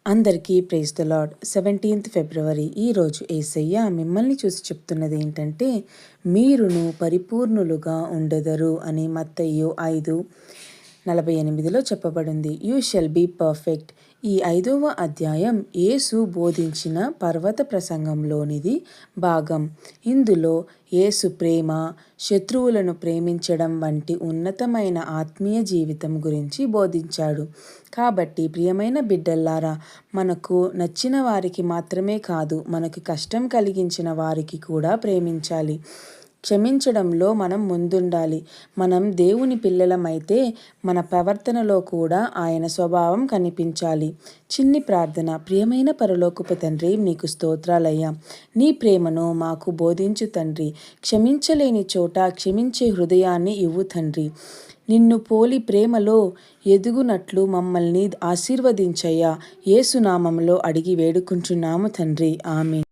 అందరికీ praise the lord. 17th ఫిబ్రవరి ఈరోజు యేసయ్య మిమ్మల్ని చూసి చెప్తున్నది ఏంటంటే, మీరును పరిపూర్ణులుగా ఉండెదరు అని మత్తయి 5:48 చెప్పబడింది. You shall be perfect. ఈ 5వ అధ్యాయం యేసు బోధించిన పర్వత ప్రసంగంలోనిది భాగం. ఇందులో యేసు ప్రేమ, శత్రువులను ప్రేమించడం వంటి ఉన్నతమైన ఆత్మీయ జీవితం గురించి బోధించాడు. కాబట్టి ప్రియమైన బిడ్డల్లారా, మనకు నచ్చిన వారికి మాత్రమే కాదు, మనకు కష్టం కలిగించిన వారికి కూడా ప్రేమించాలి. క్షమించడంలో మనం ముందుండాలి. మనం దేవుని పిల్లలమైతే మన ప్రవర్తనలో కూడా ఆయన స్వభావం కనిపించాలి. చిన్ని ప్రార్థన. ప్రియమైన పరలోకపు తండ్రి, నీకు స్తోత్రాలయ్యా. నీ ప్రేమను మాకు బోధించు తండ్రి. క్షమించలేని చోట క్షమించే హృదయాన్ని ఇవ్వు తండ్రి. నిన్ను పోలి ప్రేమలో ఎదుగునట్లు మమ్మల్ని ఆశీర్వదించయ్యా. యేసు నామములో అడిగి వేడుకుంటున్నాము తండ్రి. ఆమేన్.